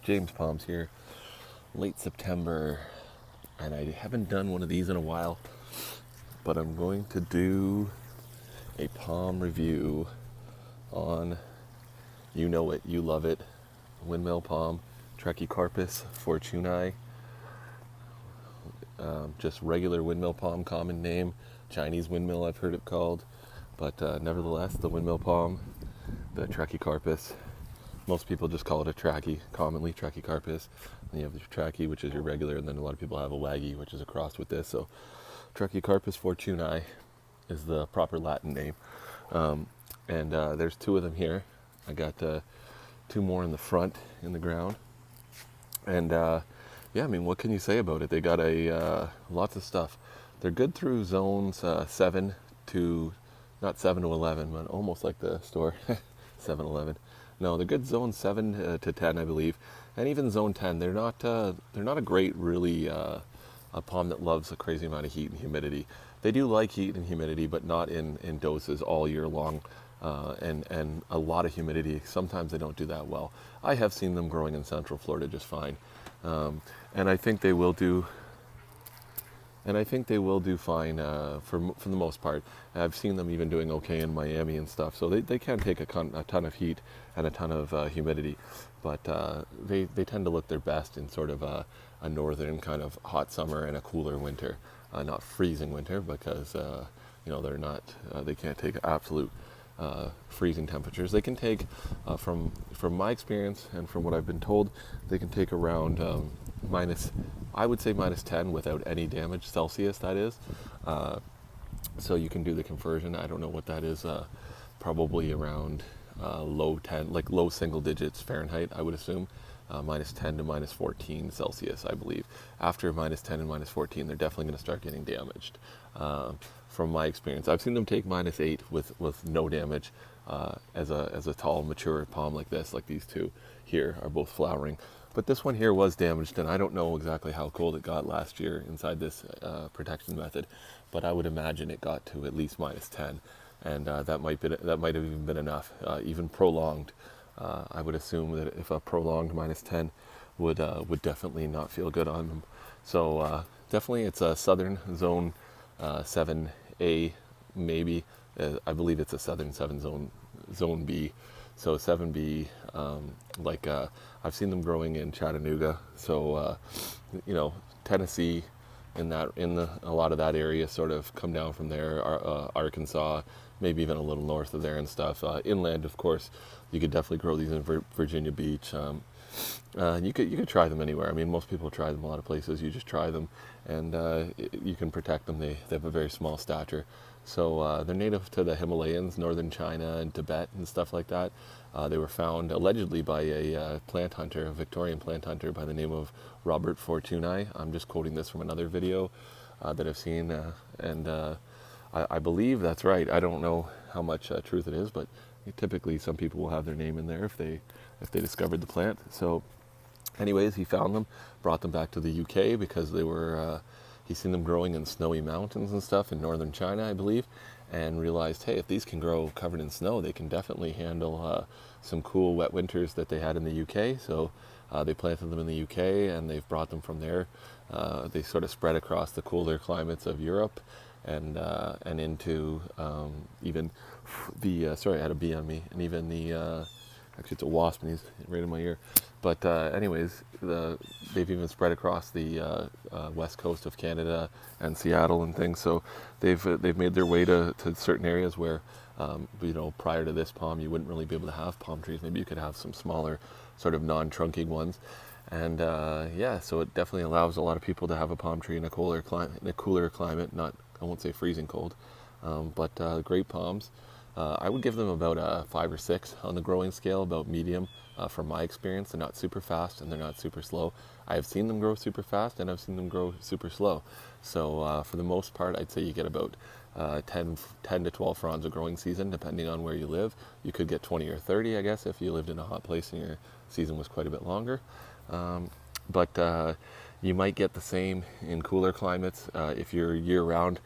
James Palms here, late September, and I haven't done one of these in a while, but I'm going to do a palm review on, you know it, you love it, Windmill Palm, Trachycarpus, fortunei, just regular windmill palm, common name, Chinese windmill I've heard it called, but nevertheless, the windmill palm, the Trachycarpus. Most people just call it a trachy, commonly Trachycarpus. And you have the trachy, which is your regular, and then a lot of people have a waggy, which is a cross with this. So Trachycarpus fortunei is the proper Latin name. There's two of them here. I got two more in the front in the ground. And yeah, I mean, what can you say about it? They got lots of stuff. They're good through zones 7 to, not 7 to 11, but almost like the store, 7-Eleven. No, they're good zone 7 to 10, I believe, and even zone 10. They're not a great, really, a palm that loves a crazy amount of heat and humidity. They do like heat and humidity, but not in doses all year long, and a lot of humidity. Sometimes they don't do that well. I have seen them growing in Central Florida just fine, and I think they will do. And I think they will do fine for the most part. I've seen them even doing okay in Miami and stuff. So they can take a ton of heat and a ton of humidity. But they tend to look their best in sort of a northern kind of hot summer and a cooler winter. Not freezing winter because they're not. They can't take absolute freezing temperatures. They can take, from my experience and from what I've been told, they can take around I would say minus 10 without any damage Celsius, that is. So you can do the conversion. I don't know what that is. Probably around low 10, like low single digits Fahrenheit, I would assume. Minus 10 to minus 14 Celsius, I believe. After minus 10 and minus 14, they're definitely going to start getting damaged. From my experience, I've seen them take minus 8 with no damage as a tall, mature palm like this, like these two here are both flowering. But this one here was damaged, and I don't know exactly how cold it got last year inside this protection method, but I would imagine it got to at least minus 10, and that might have even been enough, even prolonged. I would assume that if a prolonged minus 10 would definitely not feel good on them. So definitely, it's a southern zone 7A, maybe. I believe it's a southern 7 zone B. So 7B, I've seen them growing in Chattanooga. So, Tennessee, a lot of that area, sort of come down from there, Arkansas, maybe even a little north of there and stuff. Inland, of course, you could definitely grow these in Virginia Beach. You could try them anywhere. I mean, most people try them a lot of places. You just try them, and you can protect them. They have a very small stature. So they're native to the Himalayas, northern China and Tibet and stuff like that. They were found allegedly by a plant hunter, a Victorian plant hunter by the name of Robert Fortunei. I'm just quoting this from another video that I've seen, and I believe that's right. I don't know how much truth it is, but typically some people will have their name in there if they discovered the plant. So anyways, he found them, brought them back to the UK because they were... He's seen them growing in snowy mountains and stuff in northern China, I believe, and realized, hey, if these can grow covered in snow, they can definitely handle some cool wet winters that they had in the UK. So they planted them in the UK, and they've brought them from there. They sort of spread across the cooler climates of Europe and into even the, sorry, I had a bee on me, and even the, actually it's a wasp and he's right in my ear. But anyways, they've even spread across the west coast of Canada and Seattle and things. So they've made their way to certain areas where, prior to this palm, you wouldn't really be able to have palm trees. Maybe you could have some smaller, sort of non-trunking ones. And so it definitely allows a lot of people to have a palm tree in a cooler climate. Not, I won't say freezing cold, but great palms. I would give them about a 5 or 6 on the growing scale, about medium. From my experience, they're not super fast and they're not super slow. I have seen them grow super fast and I've seen them grow super slow. So for the most part, I'd say you get about 10 to 12 fronds a growing season, depending on where you live. You could get 20 or 30, I guess, if you lived in a hot place and your season was quite a bit longer. But you might get the same in cooler climates. If you're year-round,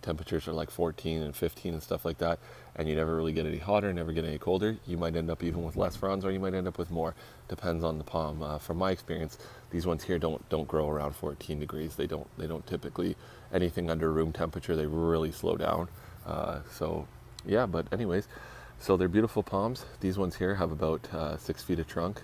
temperatures are like 14 and 15 and stuff like that, and you never really get any hotter, never get any colder, you might end up even with less fronds, or you might end up with more. Depends on the palm. From my experience, these ones here don't grow around 14 degrees. They don't typically, anything under room temperature, they really slow down. So yeah, but anyways, so they're beautiful palms. These ones here have about 6 feet of trunk.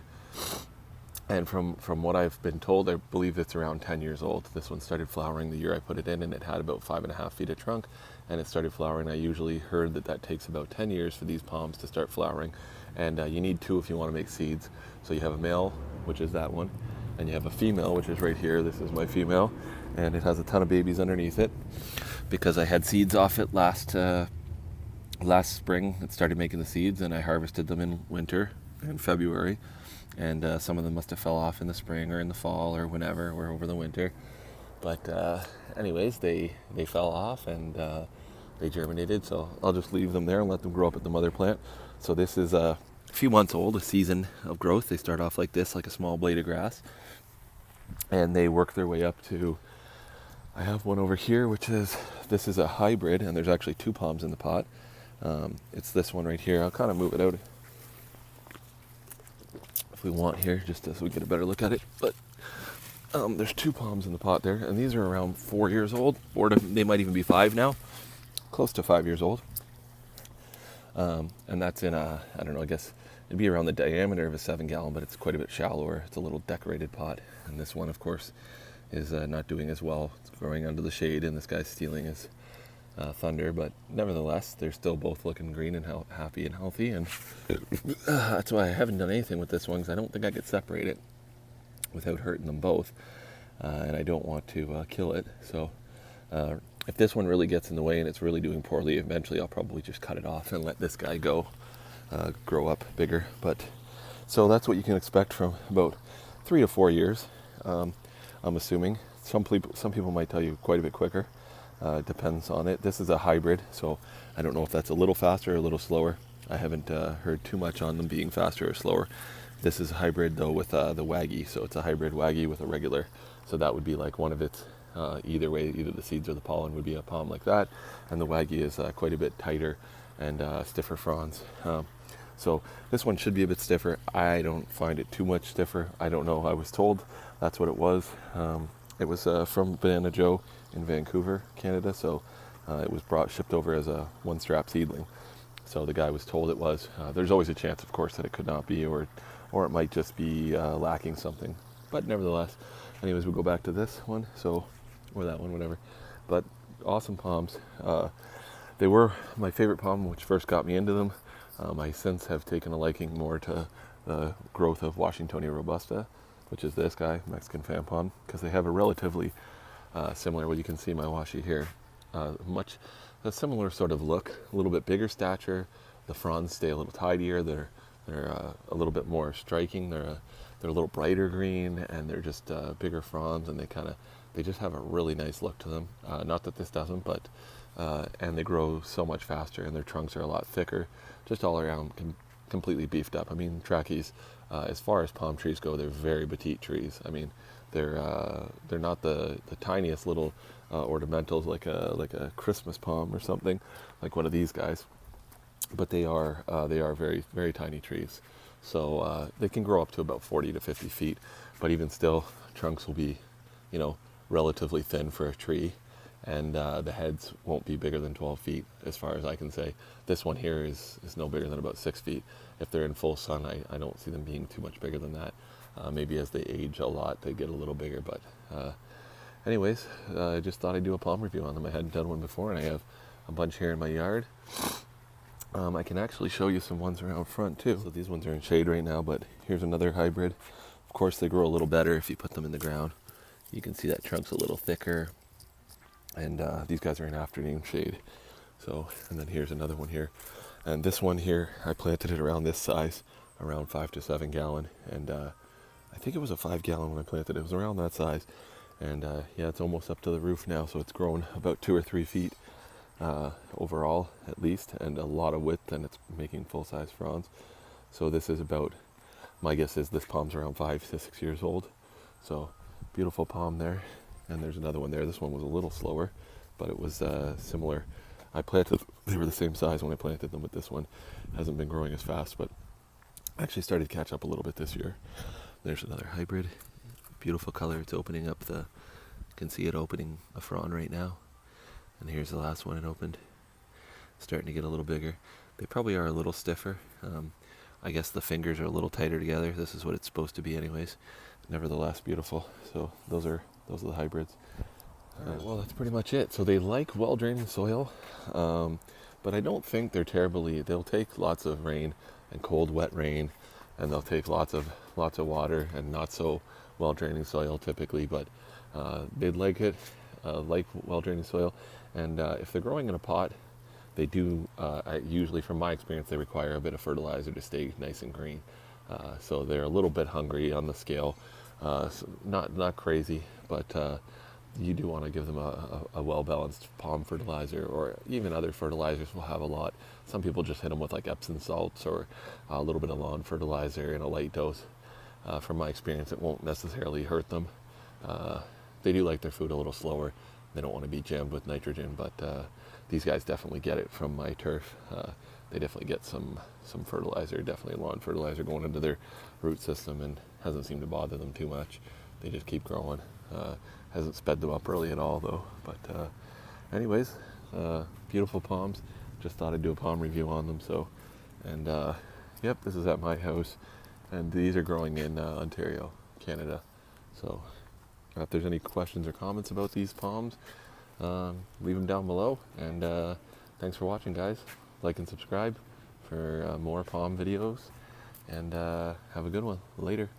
And from what I've been told, I believe it's around 10 years old. This one started flowering the year I put it in, and it had about 5.5 feet of trunk, and it started flowering. I usually heard that takes about 10 years for these palms to start flowering, and you need 2 if you want to make seeds. So you have a male, which is that one, and you have a female, which is right here. This is my female, and it has a ton of babies underneath it because I had seeds off it last spring. It started making the seeds, and I harvested them in winter, in February. And some of them must have fell off in the spring or in the fall or whenever, or over the winter. But anyways, they fell off, and they germinated. So I'll just leave them there and let them grow up at the mother plant. So this is a few months old, a season of growth. They start off like this, like a small blade of grass. And they work their way up to, I have one over here, this is a hybrid, and there's actually 2 palms in the pot. It's this one right here. I'll kind of move it out if we want here, just so we get a better look at it. But there's 2 palms in the pot there, and these are around 4 years old, or they might even be 5 now, close to 5 years old. And that's in I don't know, I guess it'd be around the diameter of a 7-gallon, but it's quite a bit shallower. It's a little decorated pot. And this one, of course, is not doing as well. It's growing under the shade, and this guy's stealing his thunder, but nevertheless, they're still both looking green and happy and healthy, and that's why I haven't done anything with this one, because I don't think I could separate it without hurting them both, and I don't want to kill it. So if this one really gets in the way and it's really doing poorly, eventually I'll probably just cut it off and let this guy go grow up bigger. But so that's what you can expect from about 3 to 4 years. I'm assuming some people might tell you quite a bit quicker. Depends on it. This is a hybrid, so I don't know if that's a little faster or a little slower. I haven't heard too much on them being faster or slower. This is a hybrid though with the waggy, so it's a hybrid waggy with a regular. So that would be like one of its, either way, either the seeds or the pollen would be a palm like that, and the waggy is quite a bit tighter and stiffer fronds. So this one should be a bit stiffer. I don't find it too much stiffer. I don't know. I was told that's what it was. It was from Banana Joe in Vancouver, Canada, so it was shipped over as a 1-strap seedling. So the guy was told it was. There's always a chance, of course, that it could not be, or it might just be lacking something. But nevertheless, anyways, we'll go back to this one, or that one, whatever. But awesome palms. They were my favorite palm, which first got me into them. I since have taken a liking more to the growth of Washingtonia robusta, which is this guy, Mexican fan palm, because they have a relatively similar, well, you can see my washi here, a similar sort of look, a little bit bigger stature. The fronds stay a little tidier. They're a little bit more striking. They're a little brighter green, and they're just bigger fronds, and they just have a really nice look to them. Not that this doesn't, but and they grow so much faster, and their trunks are a lot thicker, just all around completely beefed up. I mean, trachys, as far as palm trees go, they're very petite trees. I mean, they're not the tiniest little ornamentals like a Christmas palm or something, like one of these guys, but they are very, very tiny trees. So they can grow up to about 40 to 50 feet, but even still, trunks will be, relatively thin for a tree, and the heads won't be bigger than 12 feet, as far as I can say. This one here is no bigger than about 6 feet. If they're in full sun, I don't see them being too much bigger than that. Maybe as they age a lot, they get a little bigger, but anyways, I just thought I'd do a palm review on them. I hadn't done one before, and I have a bunch here in my yard. I can actually show you some ones around front too. So these ones are in shade right now, but here's another hybrid. Of course, they grow a little better if you put them in the ground. You can see that trunk's a little thicker, and these guys are in afternoon shade. So, and then here's another one here, and this one here, I planted it around this size, around 5 to 7 gallon, and I think it was a 5 gallon when I planted it. It was around that size, and yeah, it's almost up to the roof now, so it's grown about 2 or 3 feet overall at least, and a lot of width, and it's making full-size fronds. So this is about, my guess is this palm's around 5 to 6 years old. So beautiful palm there, and there's another one there. This one was a little slower. but it was similar. They were the same size when I planted them, but this one hasn't been growing as fast, but actually started to catch up a little bit this year. There's another hybrid. Beautiful color. It's opening up you can see it opening a frond right now. And here's the last one it opened. Starting to get a little bigger. They probably are a little stiffer. I guess the fingers are a little tighter together. This is what it's supposed to be anyways. Nevertheless, beautiful. So those are the hybrids. Alright, well, that's pretty much it. So they like well-draining soil, but I don't think they're terribly. They'll take lots of rain and cold, wet rain, and they'll take lots of water and not so well-draining soil typically. But they'd like it, like well-draining soil. And if they're growing in a pot, they do. Usually, from my experience, they require a bit of fertilizer to stay nice and green. So they're a little bit hungry on the scale. So not crazy, but you do want to give them a well-balanced palm fertilizer, or even other fertilizers will have a lot. Some people just hit them with like Epsom salts or a little bit of lawn fertilizer in a light dose. From my experience, it won't necessarily hurt them. They do like their food a little slower. They don't want to be jammed with nitrogen, but these guys definitely get it from my turf. They definitely get some fertilizer, definitely lawn fertilizer going into their root system, and hasn't seemed to bother them too much. They just keep growing. Hasn't sped them up really at all though. But anyways, beautiful palms. Just thought I'd do a palm review on them. So, and yep, this is at my house, and these are growing in Ontario, Canada. So if there's any questions or comments about these palms, leave them down below. And thanks for watching, guys. Like and subscribe for more palm videos, and have a good one. Later.